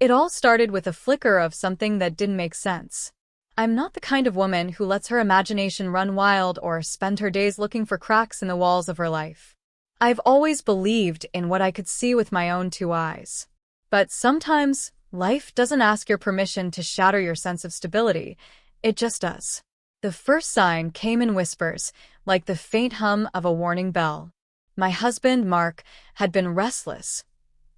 It all started with a flicker of something that didn't make sense. I'm not the kind of woman who lets her imagination run wild or spend her days looking for cracks in the walls of her life. I've always believed in what I could see with my own two eyes. But sometimes, life doesn't ask your permission to shatter your sense of stability. It just does. The first sign came in whispers, like the faint hum of a warning bell. My husband, Mark, had been restless.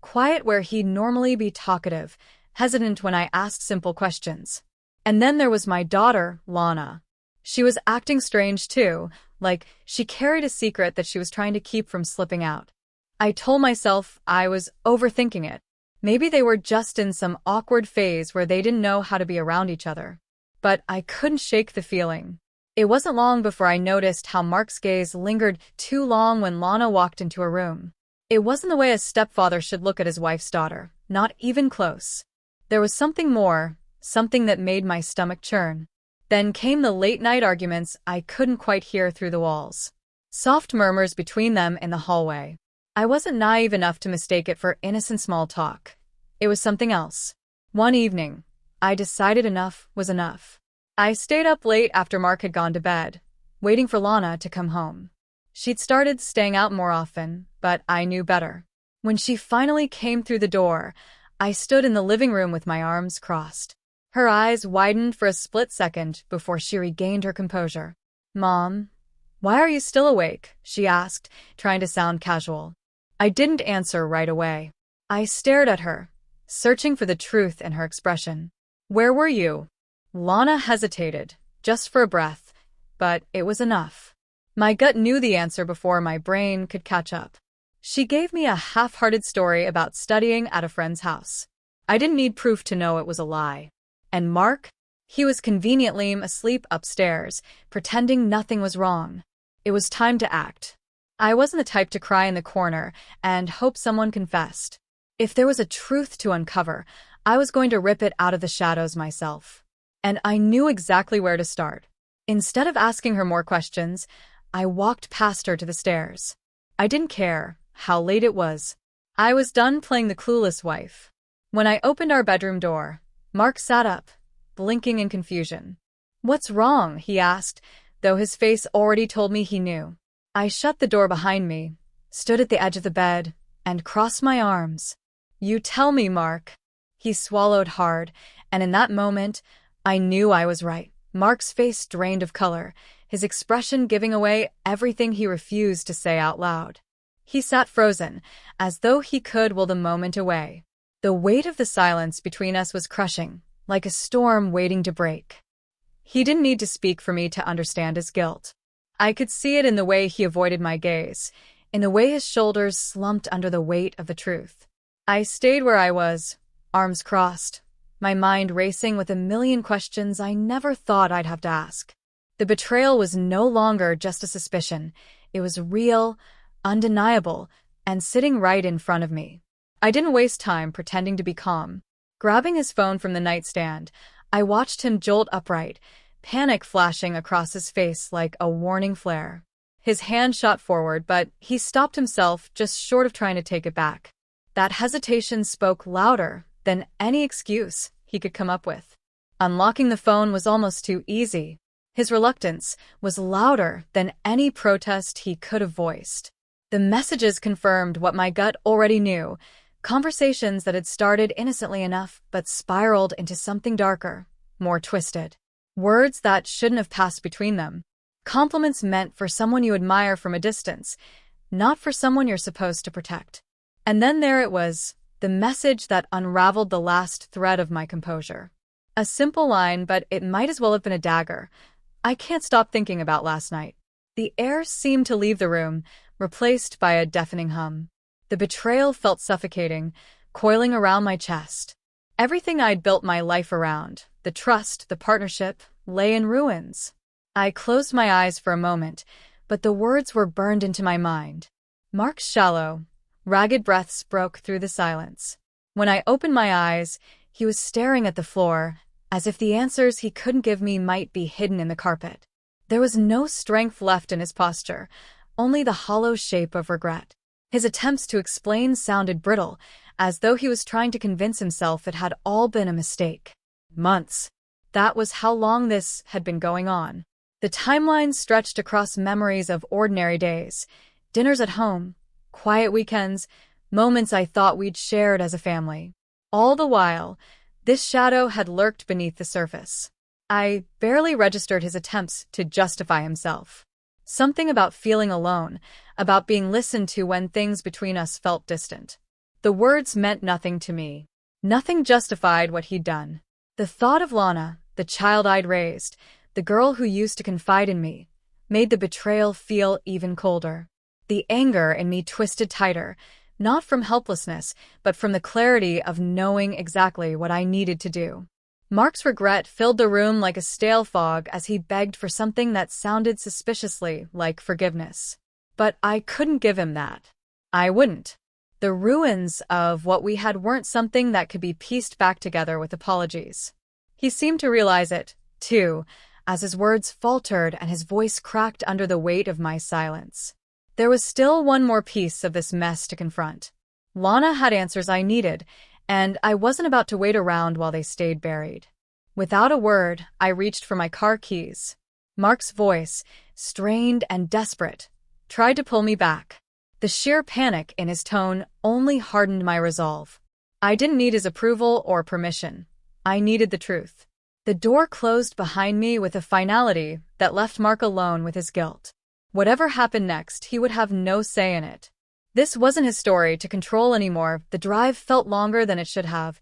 Quiet where he'd normally be talkative, hesitant when I asked simple questions. And then there was my daughter, Lana. She was acting strange too, like she carried a secret that she was trying to keep from slipping out. I told myself I was overthinking it. Maybe they were just in some awkward phase where they didn't know how to be around each other. But I couldn't shake the feeling. It wasn't long before I noticed how Mark's gaze lingered too long when Lana walked into a room. It wasn't the way a stepfather should look at his wife's daughter, not even close. There was something more, something that made my stomach churn. Then came the late-night arguments I couldn't quite hear through the walls. Soft murmurs between them in the hallway. I wasn't naive enough to mistake it for innocent small talk. It was something else. One evening, I decided enough was enough. I stayed up late after Mark had gone to bed, waiting for Lana to come home. She'd started staying out more often, but I knew better. When she finally came through the door, I stood in the living room with my arms crossed. Her eyes widened for a split second before she regained her composure. "Mom, why are you still awake?" she asked, trying to sound casual. I didn't answer right away. I stared at her, searching for the truth in her expression. "Where were you?" Lana hesitated, just for a breath, but it was enough. My gut knew the answer before my brain could catch up. She gave me a half-hearted story about studying at a friend's house. I didn't need proof to know it was a lie. And Mark? He was conveniently asleep upstairs, pretending nothing was wrong. It was time to act. I wasn't the type to cry in the corner and hope someone confessed. If there was a truth to uncover, I was going to rip it out of the shadows myself. And I knew exactly where to start. Instead of asking her more questions, I walked past her to the stairs. I didn't care how late it was. I was done playing the clueless wife. When I opened our bedroom door, Mark sat up, blinking in confusion. "What's wrong?" he asked, though his face already told me he knew. I shut the door behind me, stood at the edge of the bed, and crossed my arms. "You tell me, Mark." He swallowed hard, and in that moment, I knew I was right. Mark's face drained of color, his expression giving away everything he refused to say out loud. He sat frozen, as though he could will the moment away. The weight of the silence between us was crushing, like a storm waiting to break. He didn't need to speak for me to understand his guilt. I could see it in the way he avoided my gaze, in the way his shoulders slumped under the weight of the truth. I stayed where I was, arms crossed, my mind racing with a million questions I never thought I'd have to ask. The betrayal was no longer just a suspicion. It was real, undeniable, and sitting right in front of me. I didn't waste time pretending to be calm. Grabbing his phone from the nightstand, I watched him jolt upright, panic flashing across his face like a warning flare. His hand shot forward, but he stopped himself just short of trying to take it back. That hesitation spoke louder than any excuse he could come up with. Unlocking the phone was almost too easy. His reluctance was louder than any protest he could have voiced. The messages confirmed what my gut already knew, conversations that had started innocently enough but spiraled into something darker, more twisted. Words that shouldn't have passed between them. Compliments meant for someone you admire from a distance, not for someone you're supposed to protect. And then there it was, the message that unraveled the last thread of my composure. A simple line, but it might as well have been a dagger. "I can't stop thinking about last night." The air seemed to leave the room, replaced by a deafening hum. The betrayal felt suffocating, coiling around my chest. Everything I'd built my life around, the trust, the partnership, lay in ruins. I closed my eyes for a moment, but the words were burned into my mind. Mark's shallow, ragged breaths broke through the silence. When I opened my eyes, he was staring at the floor, as if the answers he couldn't give me might be hidden in the carpet. There was no strength left in his posture, only the hollow shape of regret. His attempts to explain sounded brittle, as though he was trying to convince himself it had all been a mistake. Months. That was how long this had been going on. The timeline stretched across memories of ordinary days, dinners at home, quiet weekends, moments I thought we'd shared as a family. All the while, this shadow had lurked beneath the surface. I barely registered his attempts to justify himself. Something about feeling alone, about being listened to when things between us felt distant. The words meant nothing to me. Nothing justified what he'd done. The thought of Lana, the child I'd raised, the girl who used to confide in me, made the betrayal feel even colder. The anger in me twisted tighter, not from helplessness, but from the clarity of knowing exactly what I needed to do. Mark's regret filled the room like a stale fog as he begged for something that sounded suspiciously like forgiveness. But I couldn't give him that. I wouldn't. The ruins of what we had weren't something that could be pieced back together with apologies. He seemed to realize it, too, as his words faltered and his voice cracked under the weight of my silence. There was still one more piece of this mess to confront. Lana had answers I needed, and I wasn't about to wait around while they stayed buried. Without a word, I reached for my car keys. Mark's voice, strained and desperate, tried to pull me back. The sheer panic in his tone only hardened my resolve. I didn't need his approval or permission. I needed the truth. The door closed behind me with a finality that left Mark alone with his guilt. Whatever happened next, he would have no say in it. This wasn't his story to control anymore. The drive felt longer than it should have,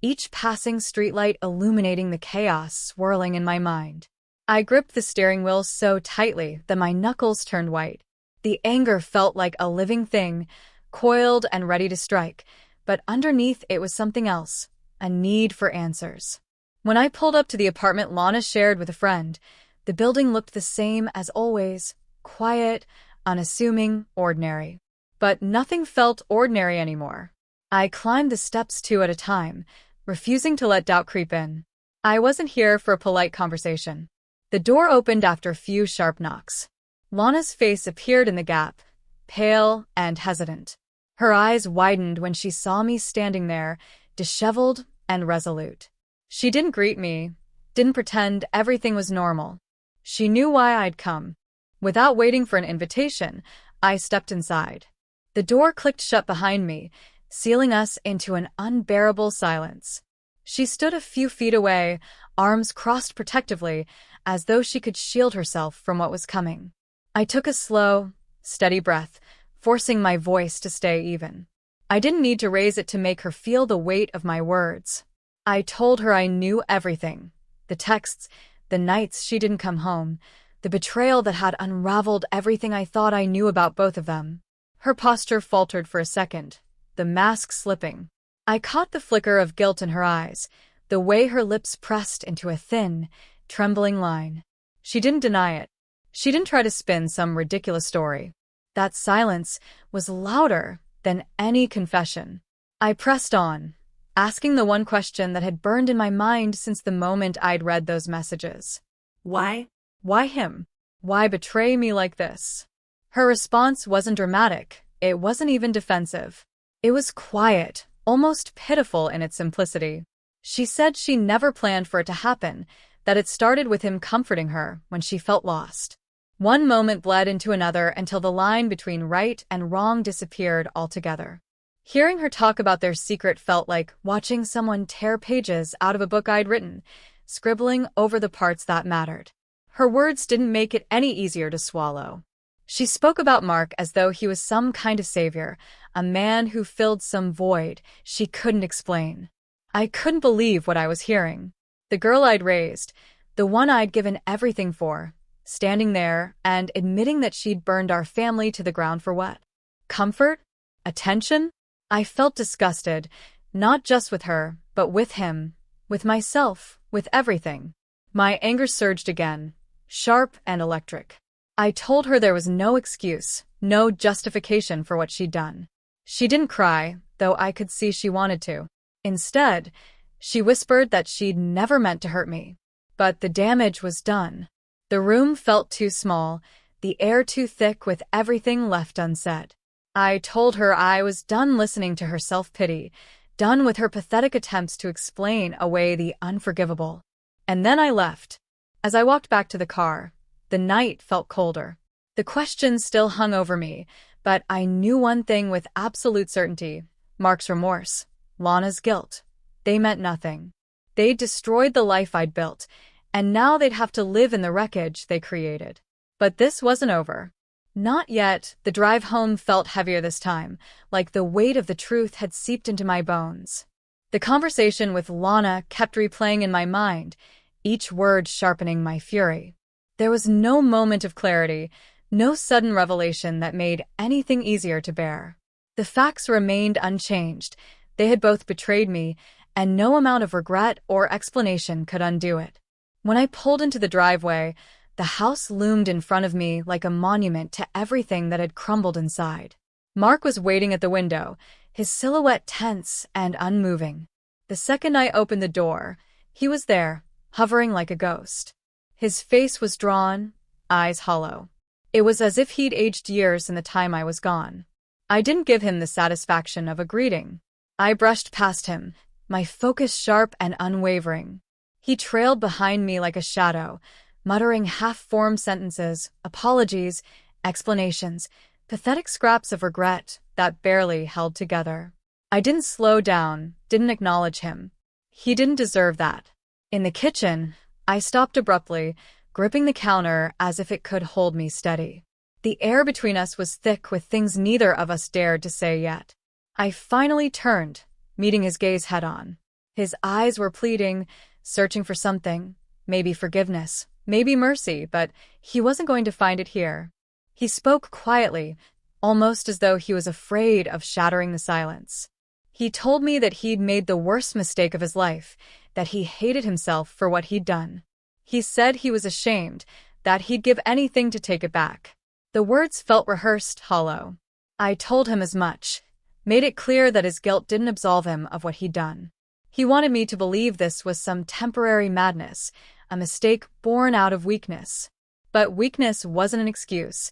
each passing streetlight illuminating the chaos swirling in my mind. I gripped the steering wheel so tightly that my knuckles turned white. The anger felt like a living thing, coiled and ready to strike, but underneath it was something else, a need for answers. When I pulled up to the apartment Lana shared with a friend, the building looked the same as always, quiet, unassuming, ordinary. But nothing felt ordinary anymore. I climbed the steps two at a time, refusing to let doubt creep in. I wasn't here for a polite conversation. The door opened after a few sharp knocks. Lana's face appeared in the gap, pale and hesitant. Her eyes widened when she saw me standing there, disheveled and resolute. She didn't greet me, didn't pretend everything was normal. She knew why I'd come. Without waiting for an invitation, I stepped inside. The door clicked shut behind me, sealing us into an unbearable silence. She stood a few feet away, arms crossed protectively, as though she could shield herself from what was coming. I took a slow, steady breath, forcing my voice to stay even. I didn't need to raise it to make her feel the weight of my words. I told her I knew everything. The texts, the nights she didn't come home, the betrayal that had unraveled everything I thought I knew about both of them. Her posture faltered for a second, the mask slipping. I caught the flicker of guilt in her eyes, the way her lips pressed into a thin, trembling line. She didn't deny it. She didn't try to spin some ridiculous story. That silence was louder than any confession. I pressed on, asking the one question that had burned in my mind since the moment I'd read those messages. Why? Why him? Why betray me like this? Her response wasn't dramatic. It wasn't even defensive. It was quiet, almost pitiful in its simplicity. She said she never planned for it to happen, that it started with him comforting her when she felt lost. One moment bled into another until the line between right and wrong disappeared altogether. Hearing her talk about their secret felt like watching someone tear pages out of a book I'd written, scribbling over the parts that mattered. Her words didn't make it any easier to swallow. She spoke about Mark as though he was some kind of savior, a man who filled some void she couldn't explain. I couldn't believe what I was hearing. The girl I'd raised, the one I'd given everything for, standing there and admitting that she'd burned our family to the ground for what? Comfort? Attention? I felt disgusted, not just with her, but with him, with myself, with everything. My anger surged again, sharp and electric. I told her there was no excuse, no justification for what she'd done. She didn't cry, though I could see she wanted to. Instead, she whispered that she'd never meant to hurt me. But the damage was done. The room felt too small, the air too thick with everything left unsaid. I told her I was done listening to her self-pity, done with her pathetic attempts to explain away the unforgivable. And then I left. As I walked back to the car, the night felt colder. The questions still hung over me, but I knew one thing with absolute certainty: Mark's remorse, Lana's guilt. They meant nothing. They'd destroyed the life I'd built, and now they'd have to live in the wreckage they created. But this wasn't over. Not yet. The drive home felt heavier this time, like the weight of the truth had seeped into my bones. The conversation with Lana kept replaying in my mind, each word sharpening my fury. There was no moment of clarity, no sudden revelation that made anything easier to bear. The facts remained unchanged. They had both betrayed me, and no amount of regret or explanation could undo it. When I pulled into the driveway, the house loomed in front of me like a monument to everything that had crumbled inside. Mark was waiting at the window, his silhouette tense and unmoving. The second I opened the door, he was there, hovering like a ghost. His face was drawn, eyes hollow. It was as if he'd aged years in the time I was gone. I didn't give him the satisfaction of a greeting. I brushed past him, my focus sharp and unwavering. He trailed behind me like a shadow, muttering half-formed sentences, apologies, explanations, pathetic scraps of regret that barely held together. I didn't slow down, didn't acknowledge him. He didn't deserve that. In the kitchen, I stopped abruptly, gripping the counter as if it could hold me steady. The air between us was thick with things neither of us dared to say yet. I finally turned, meeting his gaze head-on. His eyes were pleading, searching for something, maybe forgiveness, maybe mercy, but he wasn't going to find it here. He spoke quietly, almost as though he was afraid of shattering the silence. He told me that he'd made the worst mistake of his life, that he hated himself for what he'd done. He said he was ashamed, that he'd give anything to take it back. The words felt rehearsed, hollow. I told him as much, made it clear that his guilt didn't absolve him of what he'd done. He wanted me to believe this was some temporary madness, a mistake born out of weakness. But weakness wasn't an excuse.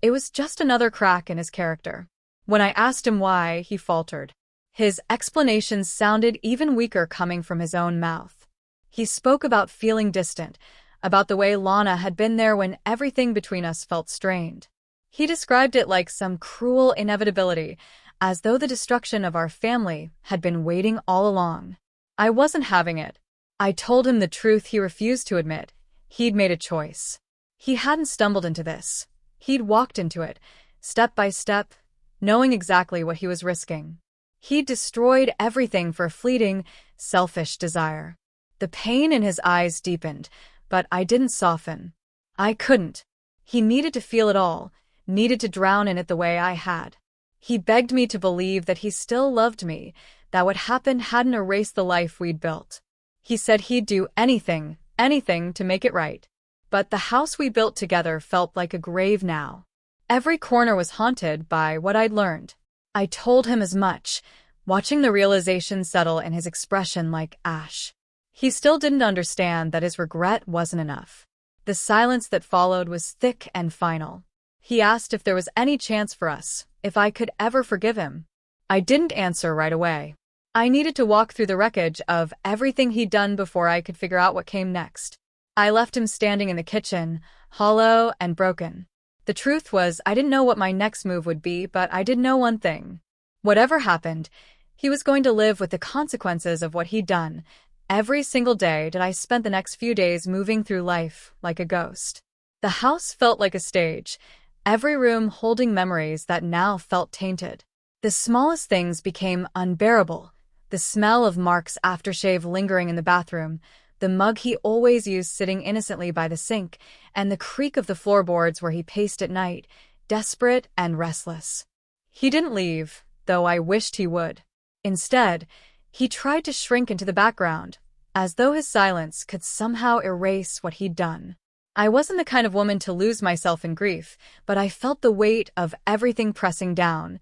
It was just another crack in his character. When I asked him why, he faltered. His explanations sounded even weaker coming from his own mouth. He spoke about feeling distant, about the way Lana had been there when everything between us felt strained. He described it like some cruel inevitability, as though the destruction of our family had been waiting all along. I wasn't having it. I told him the truth he refused to admit. He'd made a choice. He hadn't stumbled into this. He'd walked into it, step by step, knowing exactly what he was risking. He'd destroyed everything for a fleeting, selfish desire. The pain in his eyes deepened, but I didn't soften. I couldn't. He needed to feel it all, needed to drown in it the way I had. He begged me to believe that he still loved me, that what happened hadn't erased the life we'd built. He said he'd do anything to make it right. But the house we built together felt like a grave now. Every corner was haunted by what I'd learned. I told him as much, watching the realization settle in his expression like ash. He still didn't understand that his regret wasn't enough. The silence that followed was thick and final. He asked if there was any chance for us, if I could ever forgive him. I didn't answer right away. I needed to walk through the wreckage of everything he'd done before I could figure out what came next. I left him standing in the kitchen, hollow and broken. The truth was, I didn't know what my next move would be, but I did know one thing. Whatever happened, he was going to live with the consequences of what he'd done. Every single day did I spend the next few days moving through life like a ghost. The house felt like a stage, every room holding memories that now felt tainted. The smallest things became unbearable. The smell of Mark's aftershave lingering in the bathroom, the mug he always used sitting innocently by the sink, and the creak of the floorboards where he paced at night, desperate and restless. He didn't leave, though I wished he would. Instead, he tried to shrink into the background, as though his silence could somehow erase what he'd done. I wasn't the kind of woman to lose myself in grief, but I felt the weight of everything pressing down,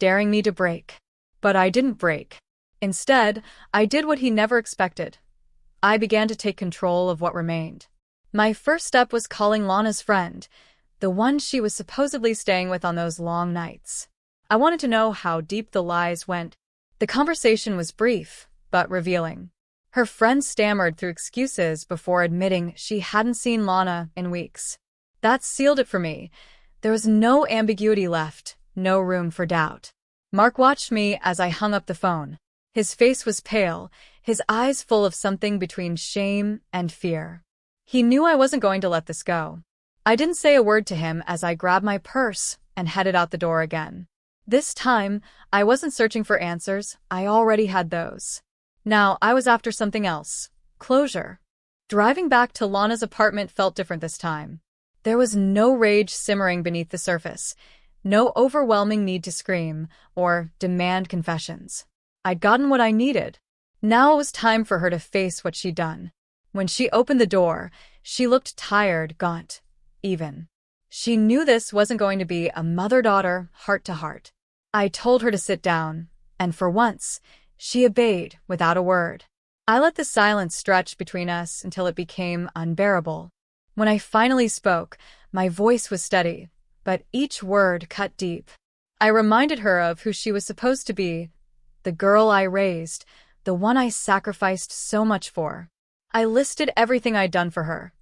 daring me to break. But I didn't break. Instead, I did what he never expected. I began to take control of what remained. My first step was calling Lana's friend, the one she was supposedly staying with on those long nights. I wanted to know how deep the lies went. The conversation was brief, but revealing. Her friend stammered through excuses before admitting she hadn't seen Lana in weeks. That sealed it for me. There was no ambiguity left, no room for doubt. Mark watched me as I hung up the phone. His face was pale, his eyes full of something between shame and fear. He knew I wasn't going to let this go. I didn't say a word to him as I grabbed my purse and headed out the door again. This time, I wasn't searching for answers, I already had those. Now, I was after something else. Closure. Driving back to Lana's apartment felt different this time. There was no rage simmering beneath the surface, no overwhelming need to scream or demand confessions. I'd gotten what I needed. Now it was time for her to face what she'd done. When she opened the door, she looked tired, gaunt, even. She knew this wasn't going to be a mother-daughter, heart-to-heart. I told her to sit down, and for once, she obeyed without a word. I let the silence stretch between us until it became unbearable. When I finally spoke, my voice was steady, but each word cut deep. I reminded her of who she was supposed to be, the girl I raised, the one I sacrificed so much for. I listed everything I'd done for her.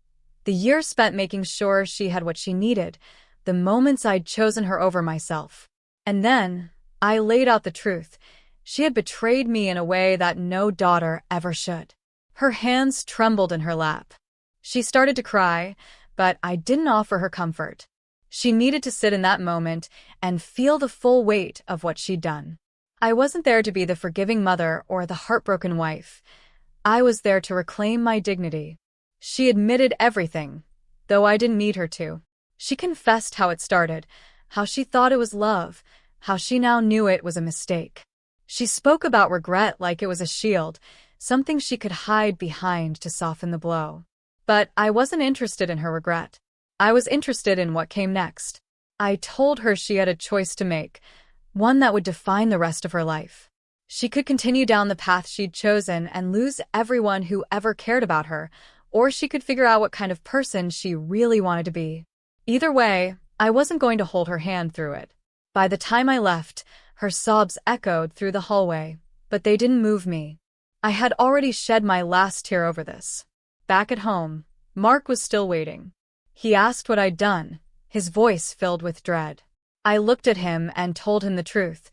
The years spent making sure she had what she needed, the moments I'd chosen her over myself. And then, I laid out the truth. She had betrayed me in a way that no daughter ever should. Her hands trembled in her lap. She started to cry, but I didn't offer her comfort. She needed to sit in that moment and feel the full weight of what she'd done. I wasn't there to be the forgiving mother or the heartbroken wife. I was there to reclaim my dignity. She admitted everything, though I didn't need her to. She confessed how it started, how she thought it was love, how she now knew it was a mistake. She spoke about regret like it was a shield, something she could hide behind to soften the blow. But I wasn't interested in her regret. I was interested in what came next. I told her she had a choice to make, one that would define the rest of her life. She could continue down the path she'd chosen and lose everyone who ever cared about her, or she could figure out what kind of person she really wanted to be. Either way, I wasn't going to hold her hand through it. By the time I left, her sobs echoed through the hallway, but they didn't move me. I had already shed my last tear over this. Back at home, Mark was still waiting. He asked what I'd done, his voice filled with dread. I looked at him and told him the truth.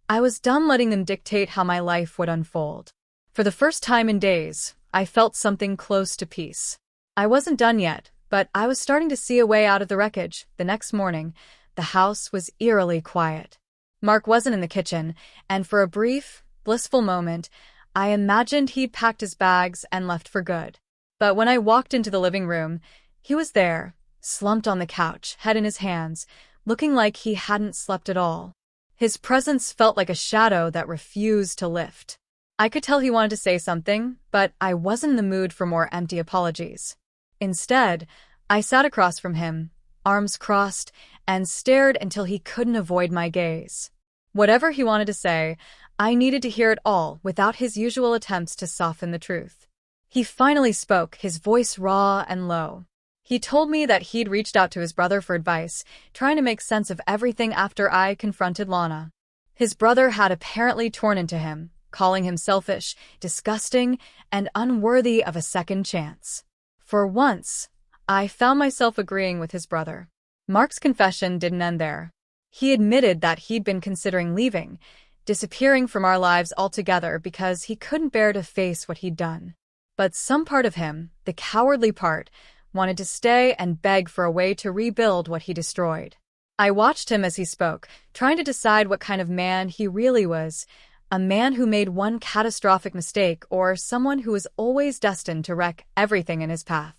I was done letting them dictate how my life would unfold. For the first time in days, I felt something close to peace. I wasn't done yet, but I was starting to see a way out of the wreckage. The next morning, the house was eerily quiet. Mark wasn't in the kitchen, and for a brief, blissful moment, I imagined he'd packed his bags and left for good. But when I walked into the living room, he was there, slumped on the couch, head in his hands, looking like he hadn't slept at all. His presence felt like a shadow that refused to lift. I could tell he wanted to say something, but I wasn't in the mood for more empty apologies. Instead, I sat across from him, arms crossed, and stared until he couldn't avoid my gaze. Whatever he wanted to say, I needed to hear it all without his usual attempts to soften the truth. He finally spoke, his voice raw and low. He told me that he'd reached out to his brother for advice, trying to make sense of everything after I confronted Lana. His brother had apparently torn into him, calling him selfish, disgusting, and unworthy of a second chance. For once, I found myself agreeing with his brother. Mark's confession didn't end there. He admitted that he'd been considering leaving, disappearing from our lives altogether because he couldn't bear to face what he'd done. But some part of him, the cowardly part, wanted to stay and beg for a way to rebuild what he destroyed. I watched him as he spoke, trying to decide what kind of man he really was, a man who made one catastrophic mistake or someone who was always destined to wreck everything in his path.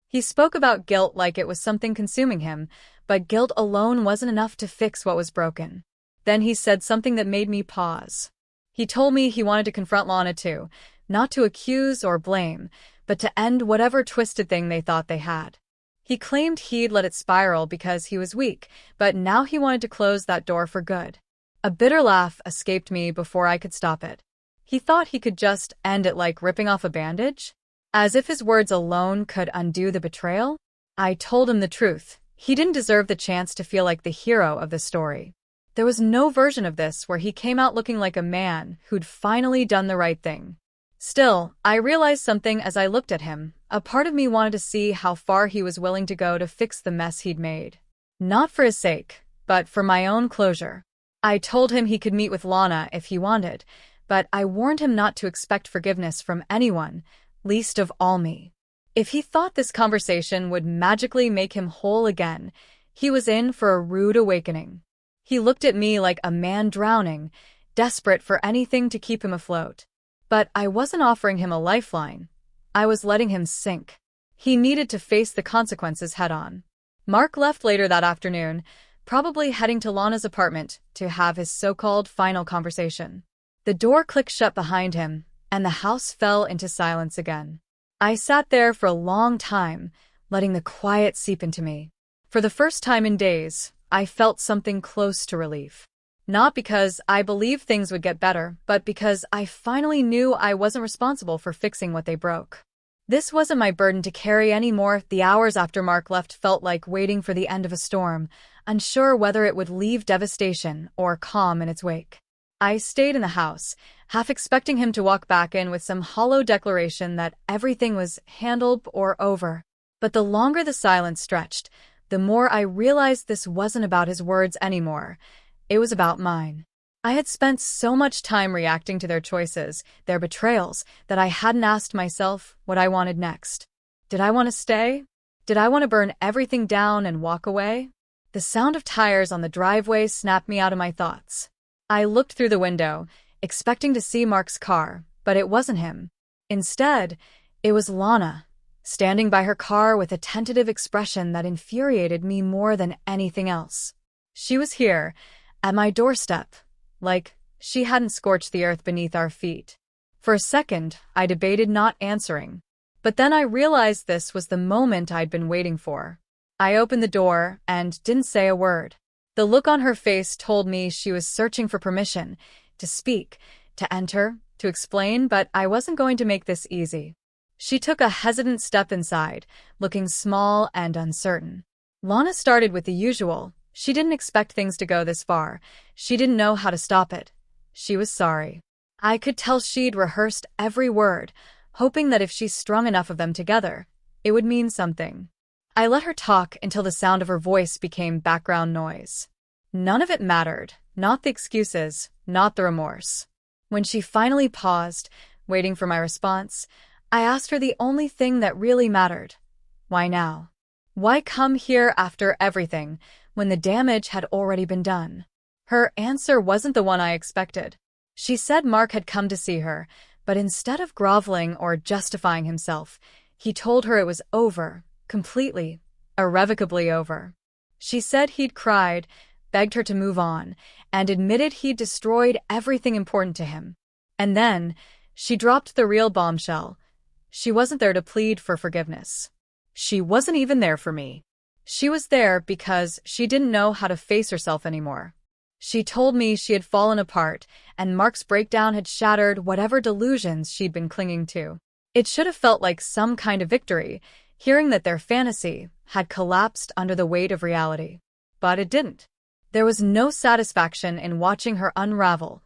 He spoke about guilt like it was something consuming him, but guilt alone wasn't enough to fix what was broken. Then he said something that made me pause. He told me he wanted to confront Lana too, not to accuse or blame, but to end whatever twisted thing they thought they had. He claimed he'd let it spiral because he was weak, but now he wanted to close that door for good. A bitter laugh escaped me before I could stop it. He thought he could just end it like ripping off a bandage? As if his words alone could undo the betrayal? I told him the truth. He didn't deserve the chance to feel like the hero of the story. There was no version of this where he came out looking like a man who'd finally done the right thing. Still, I realized something as I looked at him. A part of me wanted to see how far he was willing to go to fix the mess he'd made. Not for his sake, but for my own closure. I told him he could meet with Lana if he wanted, but I warned him not to expect forgiveness from anyone, least of all me. If he thought this conversation would magically make him whole again, he was in for a rude awakening. He looked at me like a man drowning, desperate for anything to keep him afloat. But I wasn't offering him a lifeline. I was letting him sink. He needed to face the consequences head-on. Mark left later that afternoon, probably heading to Lana's apartment to have his so-called final conversation. The door clicked shut behind him, and the house fell into silence again. I sat there for a long time, letting the quiet seep into me. For the first time in days, I felt something close to relief. Not because I believed things would get better, but because I finally knew I wasn't responsible for fixing what they broke. This wasn't my burden to carry anymore. The hours after Mark left felt like waiting for the end of a storm, unsure whether it would leave devastation or calm in its wake. I stayed in the house, half expecting him to walk back in with some hollow declaration that everything was handled or over. But the longer the silence stretched, the more I realized this wasn't about his words anymore. It was about mine. I had spent so much time reacting to their choices, their betrayals, that I hadn't asked myself what I wanted next. Did I want to stay? Did I want to burn everything down and walk away? The sound of tires on the driveway snapped me out of my thoughts. I looked through the window, expecting to see Mark's car, but it wasn't him. Instead, it was Lana, standing by her car with a tentative expression that infuriated me more than anything else. She was here, at my doorstep, like she hadn't scorched the earth beneath our feet. For a second, I debated not answering. But then I realized this was the moment I'd been waiting for. I opened the door and didn't say a word. The look on her face told me she was searching for permission to speak, to enter, to explain, but I wasn't going to make this easy. She took a hesitant step inside, looking small and uncertain. Lana started with the usual. She didn't expect things to go this far. She didn't know how to stop it. She was sorry. I could tell she'd rehearsed every word, hoping that if she strung enough of them together, it would mean something. I let her talk until the sound of her voice became background noise. None of it mattered, not the excuses, not the remorse. When she finally paused, waiting for my response, I asked her the only thing that really mattered. Why now? Why come here after everything, when the damage had already been done? Her answer wasn't the one I expected. She said Mark had come to see her, but instead of groveling or justifying himself, he told her it was over, completely, irrevocably over. She said he'd cried, begged her to move on, and admitted he'd destroyed everything important to him. And then, she dropped the real bombshell. She wasn't there to plead for forgiveness. She wasn't even there for me. She was there because she didn't know how to face herself anymore. She told me she had fallen apart, and Mark's breakdown had shattered whatever delusions she'd been clinging to. It should have felt like some kind of victory, hearing that their fantasy had collapsed under the weight of reality. But it didn't. There was no satisfaction in watching her unravel,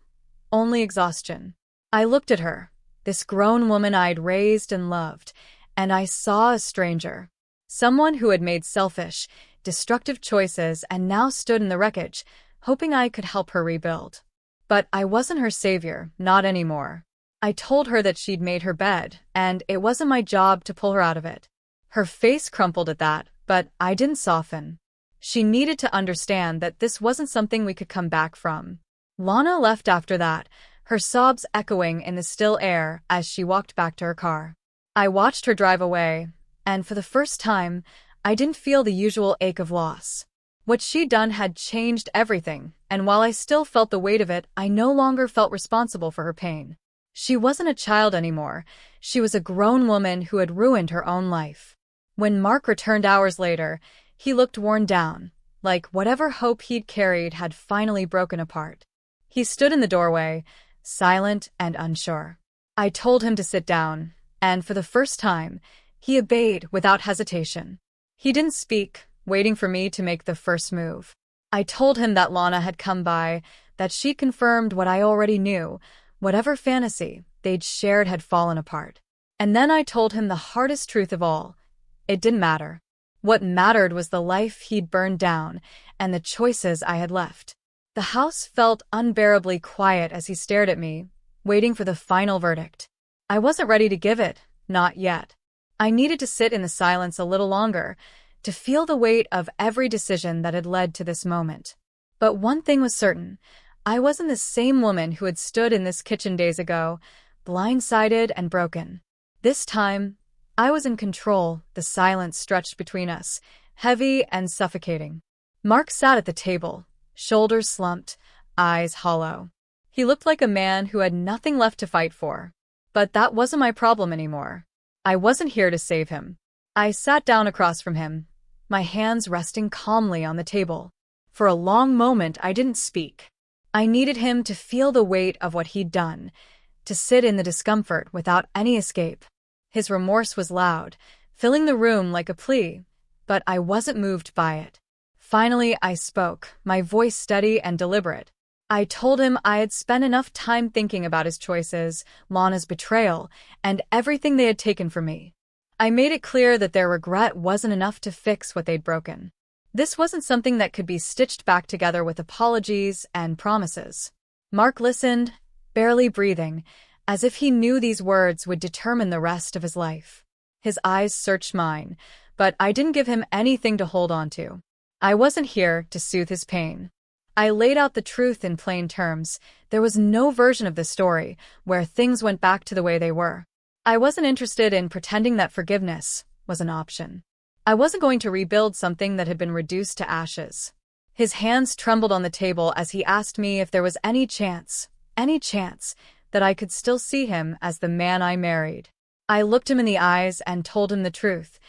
only exhaustion. I looked at her, this grown woman I'd raised and loved, and I saw a stranger. Someone who had made selfish, destructive choices and now stood in the wreckage, hoping I could help her rebuild. But I wasn't her savior, not anymore. I told her that she'd made her bed, and it wasn't my job to pull her out of it. Her face crumpled at that, but I didn't soften. She needed to understand that this wasn't something we could come back from. Lana left after that, her sobs echoing in the still air as she walked back to her car. I watched her drive away, and for the first time, I didn't feel the usual ache of loss. What she'd done had changed everything, and while I still felt the weight of it, I no longer felt responsible for her pain. She wasn't a child anymore. She was a grown woman who had ruined her own life. When Mark returned hours later, he looked worn down, like whatever hope he'd carried had finally broken apart. He stood in the doorway, silent and unsure. I told him to sit down, and for the first time, he obeyed without hesitation. He didn't speak, waiting for me to make the first move. I told him that Lana had come by, that she'd confirmed what I already knew. Whatever fantasy they'd shared had fallen apart. And then I told him the hardest truth of all. It didn't matter. What mattered was the life he'd burned down and the choices I had left. The house felt unbearably quiet as he stared at me, waiting for the final verdict. I wasn't ready to give it, not yet. I needed to sit in the silence a little longer, to feel the weight of every decision that had led to this moment. But one thing was certain. I wasn't the same woman who had stood in this kitchen days ago, blindsided and broken. This time, I was in control. The silence stretched between us, heavy and suffocating. Mark sat at the table, shoulders slumped, eyes hollow. He looked like a man who had nothing left to fight for. But that wasn't my problem anymore. I wasn't here to save him. I sat down across from him, my hands resting calmly on the table. For a long moment, I didn't speak. I needed him to feel the weight of what he'd done, to sit in the discomfort without any escape. His remorse was loud, filling the room like a plea, but I wasn't moved by it. Finally, I spoke, my voice steady and deliberate. I told him I had spent enough time thinking about his choices, Lana's betrayal, and everything they had taken from me. I made it clear that their regret wasn't enough to fix what they'd broken. This wasn't something that could be stitched back together with apologies and promises. Mark listened, barely breathing, as if he knew these words would determine the rest of his life. His eyes searched mine, but I didn't give him anything to hold on to. I wasn't here to soothe his pain. I laid out the truth in plain terms. There was no version of the story where things went back to the way they were. I wasn't interested in pretending that forgiveness was an option. I wasn't going to rebuild something that had been reduced to ashes. His hands trembled on the table as he asked me if there was any chance, that I could still see him as the man I married. I looked him in the eyes and told him the truth.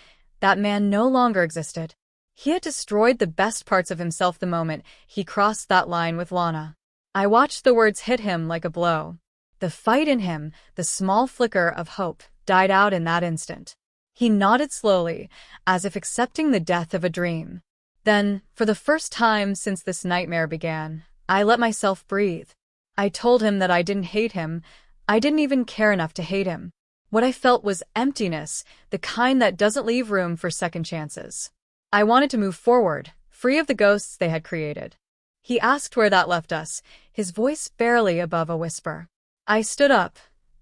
That man no longer existed. He had destroyed the best parts of himself the moment he crossed that line with Lana. I watched the words hit him like a blow. The fight in him, the small flicker of hope, died out in that instant. He nodded slowly, as if accepting the death of a dream. Then, for the first time since this nightmare began, I let myself breathe. I told him that I didn't hate him. I didn't even care enough to hate him. What I felt was emptiness, the kind that doesn't leave room for second chances. I wanted to move forward, free of the ghosts they had created. He asked where that left us, his voice barely above a whisper. I stood up,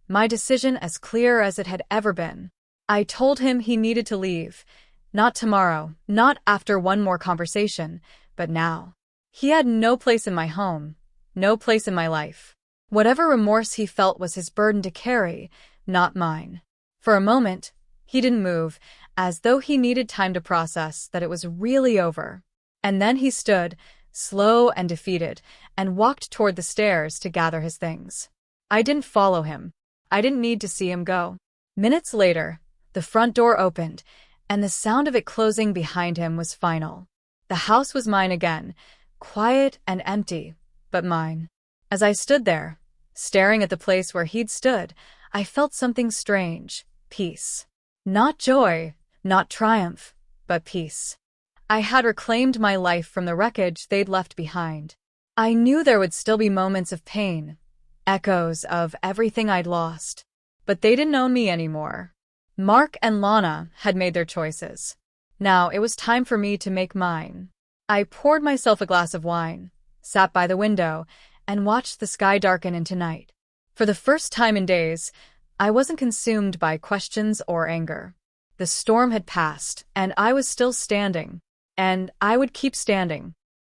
my decision as clear as it had ever been. I told him he needed to leave. Not tomorrow, not after one more conversation, but now. He had no place in my home, no place in my life. Whatever remorse he felt was his burden to carry, not mine. For a moment, he didn't move, as though he needed time to process that it was really over. And then he stood, slow and defeated, and walked toward the stairs to gather his things. I didn't follow him. I didn't need to see him go. Minutes later, the front door opened, and the sound of it closing behind him was final. The house was mine again, quiet and empty, but mine. As I stood there, staring at the place where he'd stood, I felt something strange. Peace. Not joy, not triumph, but peace. I had reclaimed my life from the wreckage they'd left behind. I knew there would still be moments of pain, echoes of everything I'd lost. But they didn't own me anymore. Mark and Lana had made their choices. Now it was time for me to make mine. I poured myself a glass of wine, sat by the window, and watched the sky darken into night. For the first time in days, I wasn't consumed by questions or anger. The storm had passed, and I was still standing. And I would keep standing.